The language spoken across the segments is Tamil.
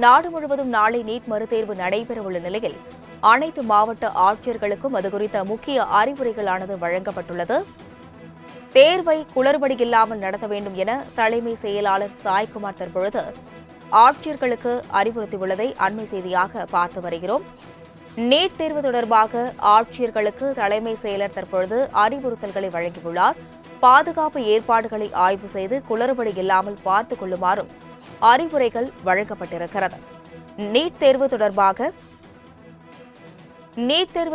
நாடு முழுவதும் நாளை நீட் மறுதேர்வு நடைபெறவுள்ள நிலையில் அனைத்து மாவட்ட ஆட்சியர்களுக்கும் அது குறித்த முக்கிய அறிவுரைகளானது வழங்கப்பட்டுள்ளது. தேர்வை குளறுபடியில்லாமல் நடத்த வேண்டும் என தலைமை செயலாளர் சாய்குமார் தற்பொழுது ஆட்சியர்களுக்கு அறிவுறுத்தியுள்ளதை அண்மை செய்தியாக பார்த்து வருகிறோம். நீட் தேர்வு தொடர்பாக ஆட்சியர்களுக்கு தலைமை செயலர் தற்பொழுது அறிவுறுத்தல்களை வழங்கியுள்ளார். பாதுகாப்பு ஏற்பாடுகளை ஆய்வு செய்து குளறுபடி இல்லாமல் பார்த்துக் கொள்ளுமாறும் அறிவுரைகள் வழங்கப்பட்டிருக்கிறது. நீட் தேர்வு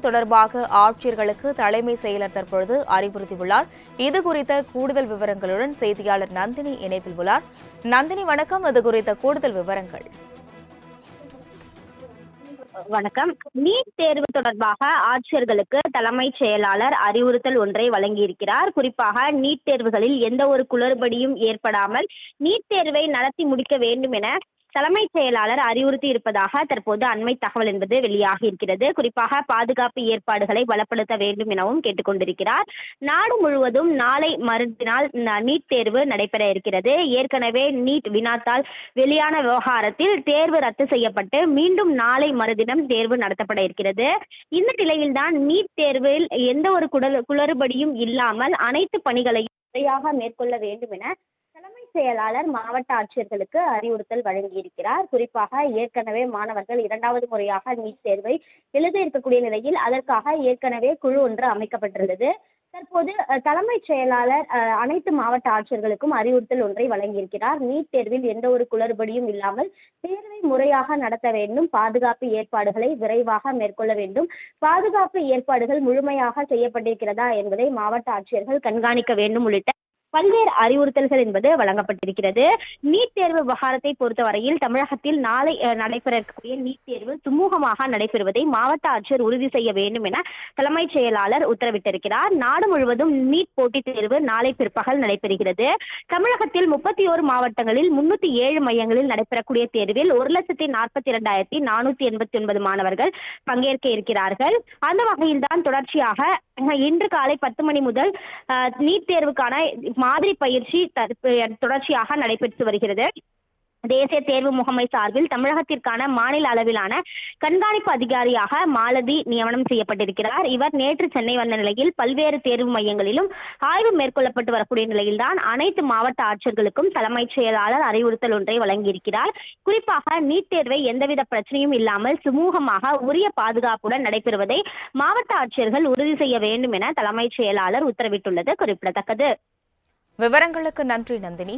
தொடர்பாக ஆட்சியர்களுக்கு தலைமை செயலர் தற்பொழுது அறிவுறுத்தியுள்ளார். இதுகுறித்த கூடுதல் விவரங்களுடன் செய்தியாளர் நந்தினி இணைப்பில் உள்ளார். நந்தினி, வணக்கம். இது குறித்த கூடுதல் விவரங்கள். வணக்கம். நீட் தேர்வு தொடர்பாக ஆட்சியர்களுக்கு தலைமைச் செயலாளர் அறிவுறுத்தல் ஒன்றை வழங்கியிருக்கிறார். குறிப்பாக நீட் தேர்வுகளில் எந்த ஒரு குளறுபடியும் ஏற்படாமல் நீட் தேர்வை நடத்தி முடிக்க வேண்டும் என தலைமைச் செயலாளர் அறிவுறுத்தி இருப்பதாக தற்போது அண்மை தகவல் என்பது வெளியாகி இருக்கிறது. குறிப்பாக பாதுகாப்பு ஏற்பாடுகளை பலப்படுத்த வேண்டும் எனவும் கேட்டுக்கொண்டிருக்கிறார். நாடு முழுவதும் நாளை மறுநாள் நீட் தேர்வு நடைபெற இருக்கிறது. ஏற்கனவே நீட் வினாத்தாள் வெளியான விவகாரத்தில் தேர்வு ரத்து செய்யப்பட்டு மீண்டும் நாளை மறுதினம் தேர்வு நடத்தப்பட இருக்கிறது. இந்த நிலையில்தான் நீட் தேர்வில் எந்த ஒரு குளறுபடியும் இல்லாமல் அனைத்து பணிகளையும் முறையாக மேற்கொள்ள வேண்டும் என தலைமை செயலாளர் மாவட்ட ஆட்சியர்களுக்கு அறிவுறுத்தல் வழங்கியிருக்கிறார். குறிப்பாக ஏற்கனவே மாணவர்கள் 2வது முறையாக நீட் தேர்வை எழுத இருக்கக்கூடிய நிலையில் அதற்காக ஏற்கனவே குழு ஒன்று அமைக்கப்பட்டுள்ளது. தற்போது தலைமைச் செயலாளர் அனைத்து மாவட்ட ஆட்சியர்களுக்கும் அறிவுறுத்தல் ஒன்றை வழங்கியிருக்கிறார். நீட் தேர்வில் எந்த ஒரு குளறுபடியும் இல்லாமல் தேர்வை முறையாக நடத்த வேண்டும், பாதுகாப்பு ஏற்பாடுகளை விரைவாக மேற்கொள்ள வேண்டும், பாதுகாப்பு ஏற்பாடுகள் முழுமையாக செய்யப்பட்டிருக்கிறதா என்பதை மாவட்ட ஆட்சியர்கள் கண்காணிக்க வேண்டும் உள்ளிட்ட பல்வேறு அறிவுறுத்தல்கள் என்பது வழங்கப்பட்டிருக்கிறது. நீட் தேர்வு விவகாரத்தை பொறுத்தவரையில் தமிழகத்தில் நாளை நடைபெற இருக்கக்கூடிய நீட் தேர்வு சுமூகமாக நடைபெறுவதை மாவட்ட ஆட்சியர் உறுதி செய்ய வேண்டும் என தலைமைச் செயலாளர் உத்தரவிட்டிருக்கிறார். நாடு முழுவதும் நீட் போட்டித் தேர்வு நாளை பிற்பகல் நடைபெறுகிறது. தமிழகத்தில் 31 மாவட்டங்களில் 307 மையங்களில் நடைபெறக்கூடிய தேர்வில் 1,42,489 மாணவர்கள் பங்கேற்க இருக்கிறார்கள். அந்த வகையில்தான் தொடர்ச்சியாக இன்று காலை 10 மணி முதல் நீட் தேர்வுக்கான மாதிரி பயிற்சி தொடர்ச்சியாக நடைபெற்று வருகிறது. தேசிய தேர்வு முகமை சார்பில் தமிழகத்திற்கான மாநில அளவிலான கண்காணிப்பு அதிகாரியாக மாலதி நியமனம் செய்யப்பட்டிருக்கிறார். இவர் நேற்று சென்னை வந்த நிலையில் பல்வேறு தேர்வு மையங்களிலும் ஆய்வு மேற்கொள்ளப்பட்டு வரக்கூடிய நிலையில்தான் அனைத்து மாவட்ட ஆட்சியர்களுக்கும் தலைமைச் செயலாளர் அறிவுறுத்தல் ஒன்றை வழங்கியிருக்கிறார். குறிப்பாக நீட் தேர்வை எந்தவித பிரச்சனையும் இல்லாமல் சுமூகமாக உரிய பாதுகாப்புடன் நடைபெறுவதை மாவட்ட ஆட்சியர்கள் உறுதி செய்ய வேண்டும் என தலைமைச் செயலாளர் உத்தரவிட்டுள்ளது குறிப்பிடத்தக்கது. விவரங்களுக்கு நன்றி நந்தினி.